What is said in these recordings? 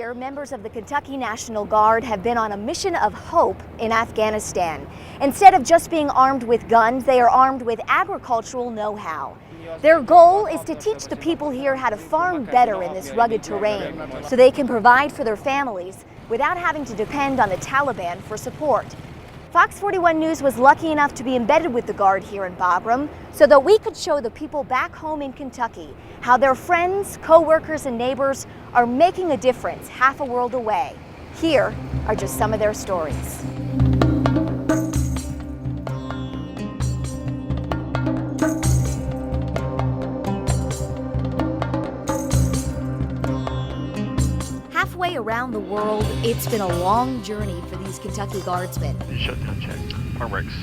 year, members of the Kentucky National Guard have been on a mission of hope in Afghanistan. Instead of just being armed with guns, they are armed with agricultural know-how. Their goal is to teach the people here how to farm better in this rugged terrain so they can provide for their families without having to depend on the Taliban for support. Fox 41 News was lucky enough to be embedded with the Guard here in Bagram so that we could show the people back home in Kentucky how their friends, co-workers, and neighbors are making a difference half a world away. Here are just some of their stories. Halfway around the world, it's been a long journey for these Kentucky Guardsmen. Shutdown check. Arm works.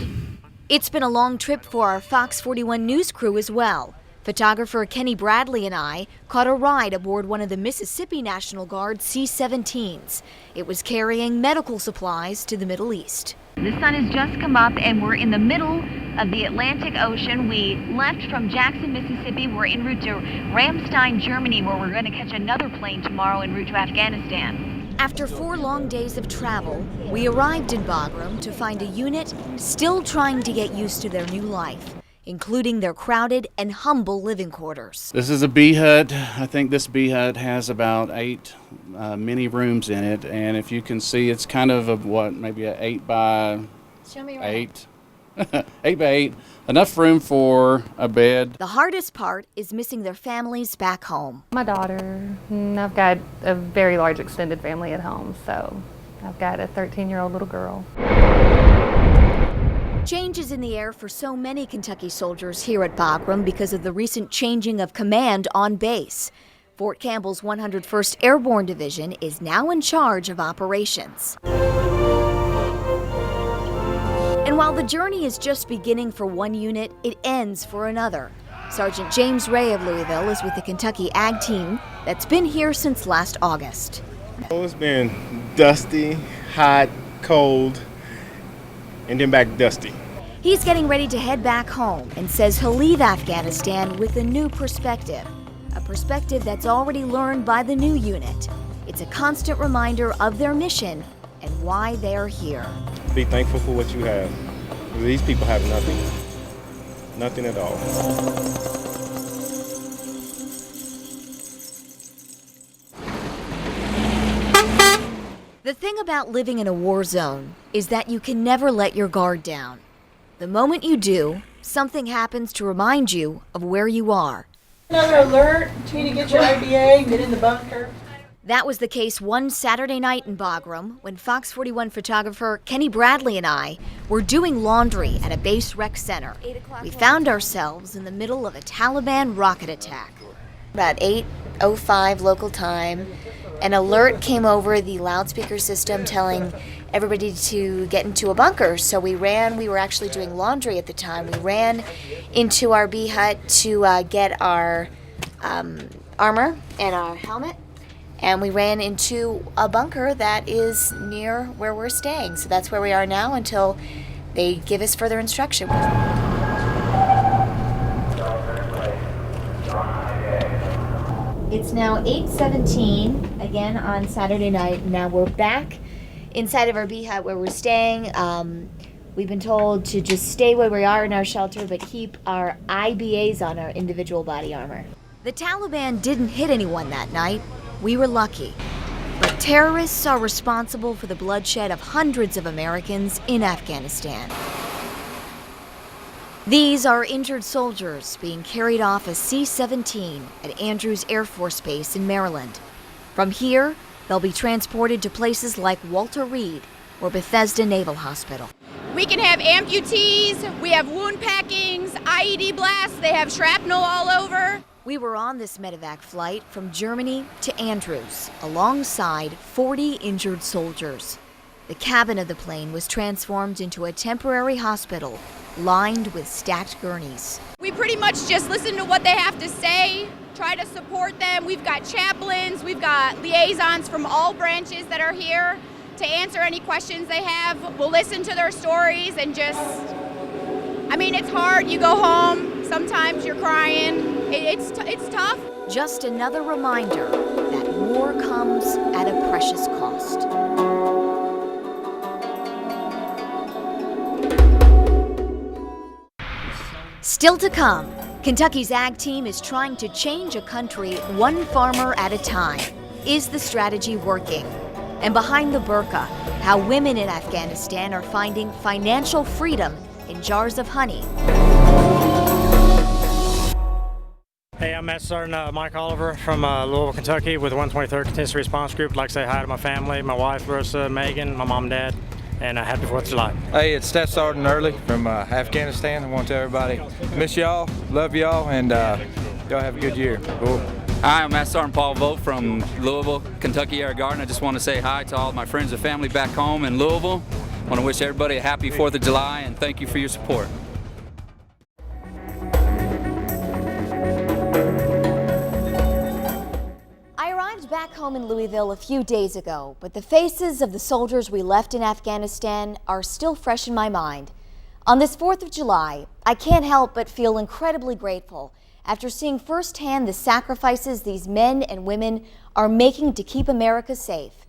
It's been a long trip for our Fox 41 News crew as well. Photographer Kenny Bradley and I caught a ride aboard one of the Mississippi National Guard C-17s. It was carrying medical supplies to the Middle East. The sun has just come up and we're in the middle of the Atlantic Ocean. We left from Jackson, Mississippi. We're en route to Ramstein, Germany, where we're going to catch another plane tomorrow en route to Afghanistan. After 4 long days of travel, we arrived in Bagram to find a unit still trying to get used to their new life, including their crowded and humble living quarters. This is a B hut. I think this B hut has about 8 mini rooms in it, and if you can see, it's kind of maybe an 8 by 8. 8 by 8, enough room for a bed. The hardest part is missing their families back home. My daughter, I've got a very large extended family at home, so I've got a 13-year-old little girl. Change is in the air for so many Kentucky soldiers here at Bagram because of the recent changing of command on base. Fort Campbell's 101st Airborne Division is now in charge of operations. And while the journey is just beginning for one unit, it ends for another. Sergeant James Ray of Louisville is with the Kentucky Ag Team that's been here since last August. Oh, it's been dusty, hot, cold, and then back dusty. He's getting ready to head back home and says he'll leave Afghanistan with a new perspective. A perspective that's already learned by the new unit. It's a constant reminder of their mission and why they're here. Be thankful for what you have. These people have nothing. Nothing at all. The thing about living in a war zone is that you can never let your guard down. The moment you do, something happens to remind you of where you are. Another alert, you need to get your IBA, get in the bunker. That was the case one Saturday night in Bagram when Fox 41 photographer Kenny Bradley and I were doing laundry at a base rec center. We found ourselves in the middle of a Taliban rocket attack. About 8:05 local time, an alert came over the loudspeaker system telling everybody to get into a bunker. So we were actually doing laundry at the time. We ran into our B hut to get our armor and our helmet. And we ran into a bunker that is near where we're staying. So that's where we are now until they give us further instruction. It's now 8:17, again on Saturday night. Now we're back inside of our B hut where we're staying. We've been told to just stay where we are in our shelter, but keep our IBAs on, our individual body armor. The Taliban didn't hit anyone that night. We were lucky. But terrorists are responsible for the bloodshed of hundreds of Americans in Afghanistan. These are injured soldiers being carried off a C-17 at Andrews Air Force Base in Maryland. From here, they'll be transported to places like Walter Reed or Bethesda Naval Hospital. We can have amputees, we have wound packings, IED blasts, they have shrapnel all over. We were on this medevac flight from Germany to Andrews, alongside 40 injured soldiers. The cabin of the plane was transformed into a temporary hospital, lined with stacked gurneys. We pretty much just listen to what they have to say, try to support them. We've got chaplains, we've got liaisons from all branches that are here to answer any questions they have. We'll listen to their stories and it's hard. You go home, sometimes you're crying. It's tough. Just another reminder that war comes at a precious cost. Still to come, Kentucky's ag team is trying to change a country one farmer at a time. Is the strategy working? And behind the burqa, how women in Afghanistan are finding financial freedom in jars of honey. Hey, I'm Master Sergeant Mike Oliver from Louisville, Kentucky with the 123rd Contingency Response Group. I'd like to say hi to my family, my wife, Rosa, Megan, my mom and dad, and happy 4th of July. Hey, it's Staff Sergeant Early from Afghanistan. I want to tell everybody, miss y'all, love y'all, and y'all have a good year. Cool. Hi, I'm Master Sergeant Paul Vogt from Louisville, Kentucky Air Guard, and I just want to say hi to all my friends and family back home in Louisville. I want to wish everybody a happy 4th of July, and thank you for your support. I arrived back home in Louisville a few days ago, but the faces of the soldiers we left in Afghanistan are still fresh in my mind. On this 4th of July, I can't help but feel incredibly grateful after seeing firsthand the sacrifices these men and women are making to keep America safe.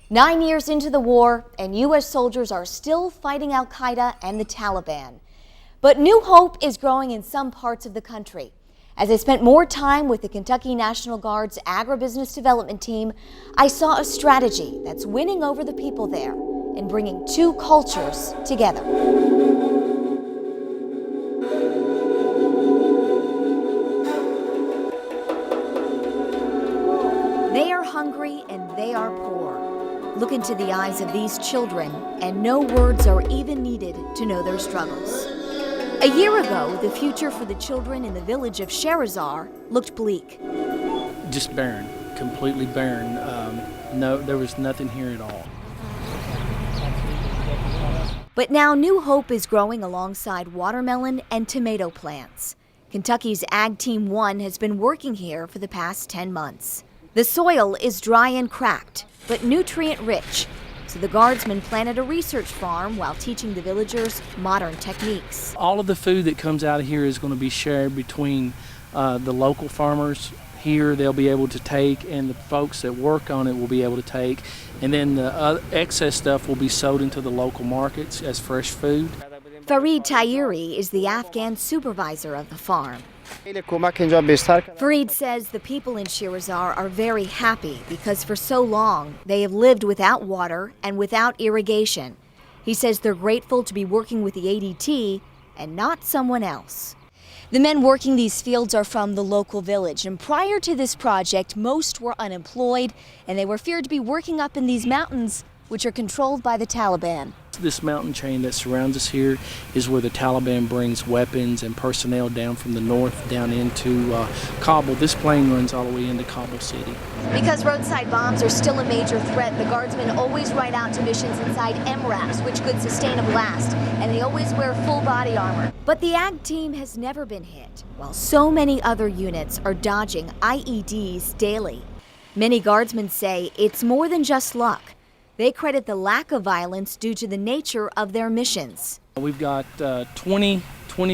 9 years into the war, and U.S. soldiers are still fighting Al-Qaeda and the Taliban. But new hope is growing in some parts of the country. As I spent more time with the Kentucky National Guard's agribusiness development team, I saw a strategy that's winning over the people there and bringing two cultures together. They are hungry and they are poor. Look into the eyes of these children, and no words are even needed to know their struggles. A year ago, the future for the children in the village of Sherazar looked bleak. Just barren, completely barren. No, there was nothing here at all. But now new hope is growing alongside watermelon and tomato plants. Kentucky's Ag Team 1 has been working here for the past 10 months. The soil is dry and cracked, but nutrient-rich, so the Guardsmen planted a research farm while teaching the villagers modern techniques. All of the food that comes out of here is going to be shared between the local farmers here. They'll be able to take, and the folks that work on it will be able to take, and then the excess stuff will be sold into the local markets as fresh food. Fareed Tayiri is the Afghan supervisor of the farm. Fareed says the people in Sherazar are very happy because for so long they have lived without water and without irrigation. He says they're grateful to be working with the ADT and not someone else. The men working these fields are from the local village, and prior to this project, most were unemployed and they were feared to be working up in these mountains, which are controlled by the Taliban. This mountain chain that surrounds us here is where the Taliban brings weapons and personnel down from the north down into Kabul. This plane runs all the way into Kabul City. Because roadside bombs are still a major threat, the Guardsmen always ride out to missions inside MRAPs, which could sustain a blast, and they always wear full body armor. But the Ag Team has never been hit, while so many other units are dodging IEDs daily. Many Guardsmen say it's more than just luck. They credit the lack of violence due to the nature of their missions. We've got 20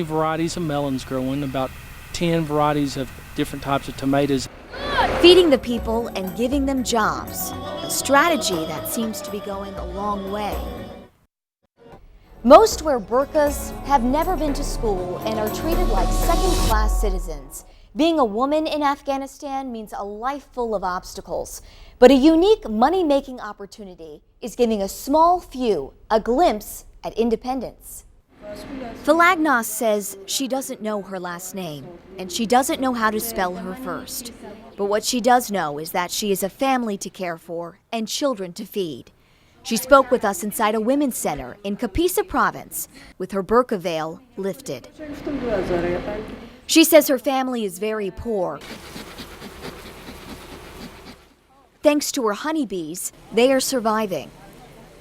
varieties of melons growing, about 10 varieties of different types of tomatoes. Feeding the people and giving them jobs, a strategy that seems to be going a long way. Most wear burqas, have never been to school, and are treated like second-class citizens. Being a woman in Afghanistan means a life full of obstacles. But a unique money-making opportunity is giving a small few a glimpse at independence. Falagnas says she doesn't know her last name, and she doesn't know how to spell her first. But what she does know is that she has a family to care for and children to feed. She spoke with us inside a women's center in Kapisa province with her burqa veil lifted. She says her family is very poor. Thanks to her honeybees, they are surviving.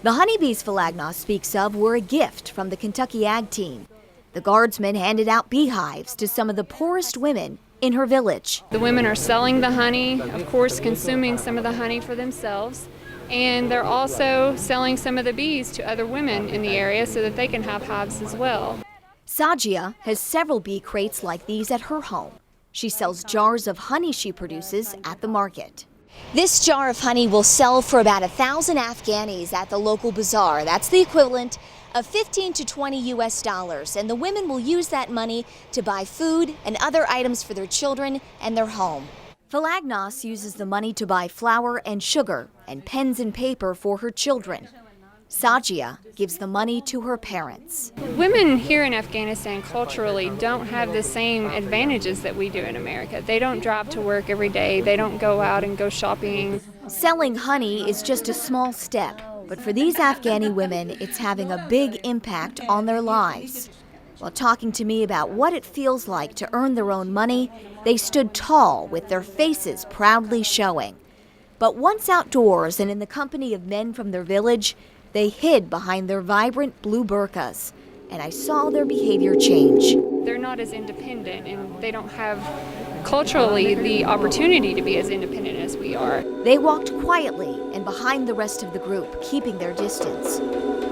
The honeybees Falagnas speaks of were a gift from the Kentucky Ag Team. The Guardsmen handed out beehives to some of the poorest women in her village. The women are selling the honey, of course consuming some of the honey for themselves, and they're also selling some of the bees to other women in the area so that they can have hives as well. Sajia has several bee crates like these at her home. She sells jars of honey she produces at the market. This jar of honey will sell for about 1,000 Afghanis at the local bazaar. That's the equivalent of 15 to 20 US dollars. And the women will use that money to buy food and other items for their children and their home. Falagnas uses the money to buy flour and sugar and pens and paper for her children. Sajia gives the money to her parents. Women here in Afghanistan culturally don't have the same advantages that we do in America. They don't drive to work every day. They don't go out and go shopping. Selling honey is just a small step, but for these Afghani women, it's having a big impact on their lives. While talking to me about what it feels like to earn their own money, they stood tall with their faces proudly showing. But once outdoors and in the company of men from their village, they hid behind their vibrant blue burqas, and I saw their behavior change. They're not as independent, and they don't have culturally the opportunity to be as independent as we are. They walked quietly and behind the rest of the group, keeping their distance.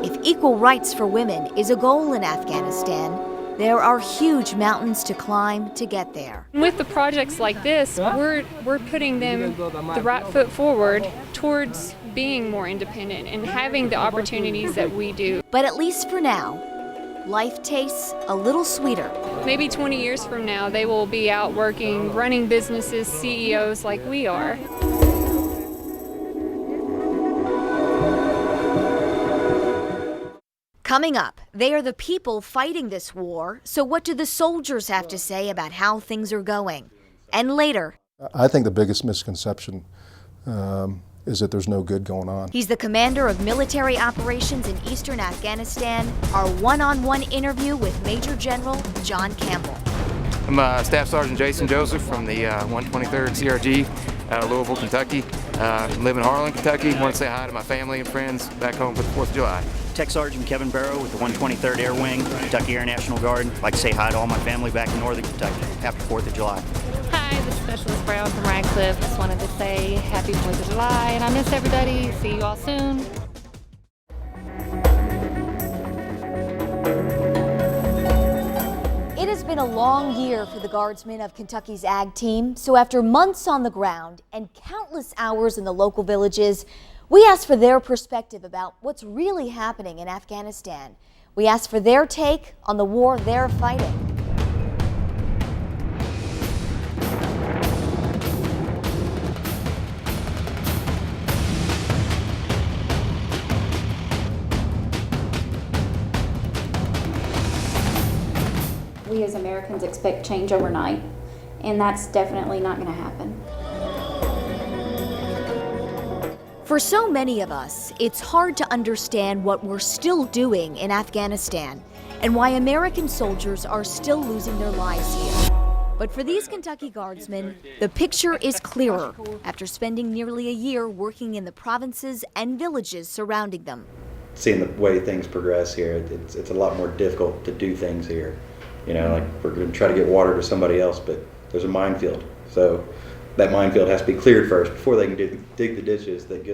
If equal rights for women is a goal in Afghanistan, there are huge mountains to climb to get there. With the projects like this, we're putting them the right foot forward towards being more independent and having the opportunities that we do. But at least for now, life tastes a little sweeter. Maybe 20 years from now, they will be out working, running businesses, CEOs like we are. Coming up, they are the people fighting this war, so what do the soldiers have to say about how things are going? And later, I think the biggest misconception is that there's no good going on. He's the commander of military operations in eastern Afghanistan. Our one-on-one interview with Major General John Campbell. I'm Staff Sergeant Jason Joseph from the 123rd CRG out of Louisville, Kentucky. Live in Harlan, Kentucky. Want to say hi to my family and friends back home for the 4th of July. Tech Sergeant Kevin Barrow with the 123rd Air Wing, Kentucky Air National Guard. I'd like to say hi to all my family back in northern Kentucky. Happy 4th of July. Hi, this is Specialist Brown from Radcliffe. Just wanted to say happy 4th of July, and I miss everybody. See you all soon. It has been a long year for the Guardsmen of Kentucky's Ag team, so after months on the ground and countless hours in the local villages, we asked for their perspective about what's really happening in Afghanistan. We asked for their take on the war they're fighting. We as Americans expect change overnight, and that's definitely not going to happen. For so many of us, it's hard to understand what we're still doing in Afghanistan and why American soldiers are still losing their lives here. But for these Kentucky Guardsmen, the picture is clearer after spending nearly a year working in the provinces and villages surrounding them. Seeing the way things progress here, it's a lot more difficult to do things here. You know, like we're going to try to get water to somebody else, but there's a minefield. So that minefield has to be cleared first before they can dig the ditches that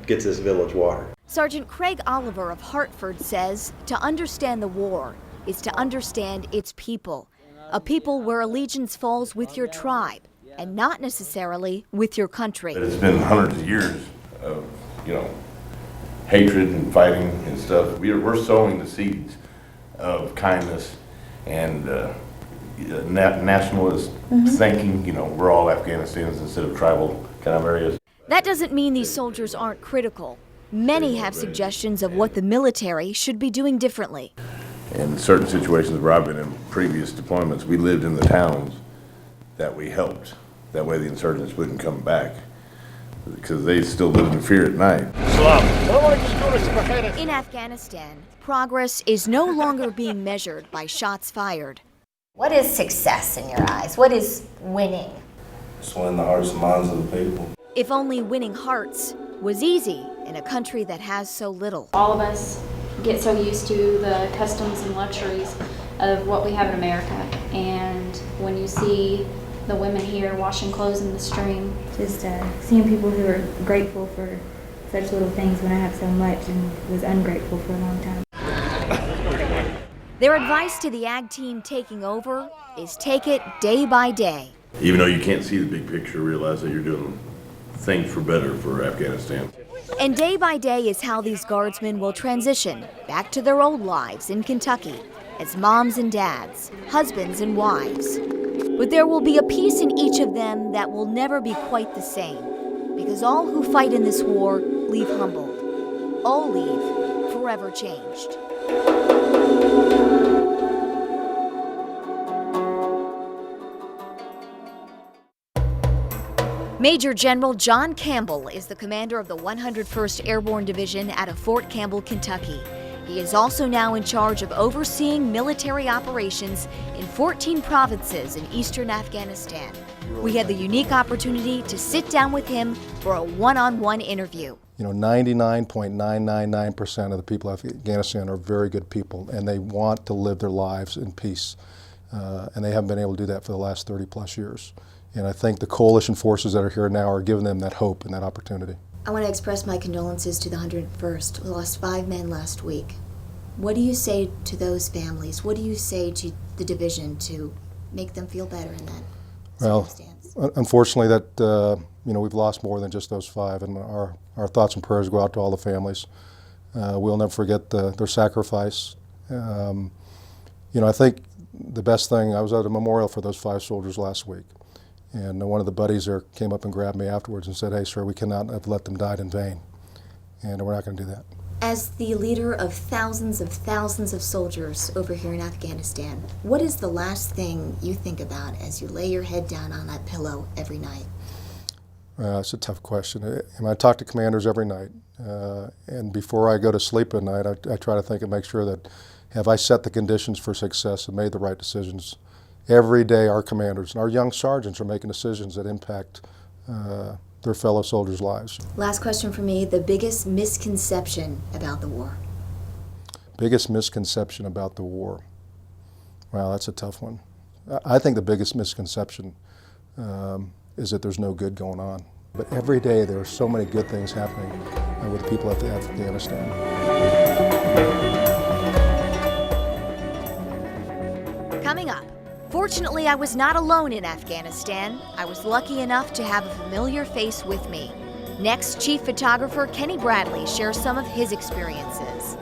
gets this village water. Sergeant Craig Oliver of Hartford says to understand the war is to understand its people, a people where allegiance falls with your tribe and not necessarily with your country. It's been hundreds of years of, hatred and fighting and stuff. We're sowing the seeds of kindness and nationalist thinking. We're all Afghanistans instead of tribal kind of areas. That doesn't mean these soldiers aren't critical. Many have suggestions of what the military should be doing differently. In certain situations where I've been in previous deployments, we lived in the towns that we helped. That way the insurgents wouldn't come back, because they still live in fear at night. In Afghanistan, progress is no longer being measured by shots fired. What is success in your eyes? What is winning? Just win the hearts and minds of the people. If only winning hearts was easy in a country that has so little. All of us get so used to the customs and luxuries of what we have in America, and when you see the women here washing clothes in the stream. Just seeing people who are grateful for such little things when I have so much and was ungrateful for a long time. Their advice to the Ag team taking over is take it day by day. Even though you can't see the big picture, realize that you're doing things for better for Afghanistan. And day by day is how these guardsmen will transition back to their old lives in Kentucky as moms and dads, husbands and wives. But there will be a piece in each of them that will never be quite the same, because all who fight in this war leave humbled. All leave forever changed. Major General John Campbell is the commander of the 101st Airborne Division out of Fort Campbell, Kentucky. He is also now in charge of overseeing military operations in 14 provinces in eastern Afghanistan. We had the unique opportunity to sit down with him for a one-on-one interview. You know, 99.999% of the people of Afghanistan are very good people, and they want to live their lives in peace. And they haven't been able to do that for the last 30 plus years. And I think the coalition forces that are here now are giving them that hope and that opportunity. I want to express my condolences to the 101st. We lost 5 men last week. What do you say to those families? What do you say to the division to make them feel better in that circumstance? Well, unfortunately, that we've lost more than just those 5, and our thoughts and prayers go out to all the families. We'll never forget their sacrifice. I think the best thing, I was at a memorial for those 5 soldiers last week. And one of the buddies there came up and grabbed me afterwards and said, "Hey, sir, we cannot have let them die in vain. And we're not going to do that." As the leader of thousands of soldiers over here in Afghanistan, what is the last thing you think about as you lay your head down on that pillow every night? It's a tough question. I talk to commanders every night. And before I go to sleep at night, I try to think and make sure that have I set the conditions for success and made the right decisions. Every day our commanders and our young sergeants are making decisions that impact their fellow soldiers' lives. Last question for me, the biggest misconception about the war. Biggest misconception about the war. Wow, that's a tough one. I think the biggest misconception is that there's no good going on. But every day there are so many good things happening with the people of Afghanistan. Coming up, fortunately, I was not alone in Afghanistan. I was lucky enough to have a familiar face with me. Next, Chief Photographer Kenny Bradley shares some of his experiences.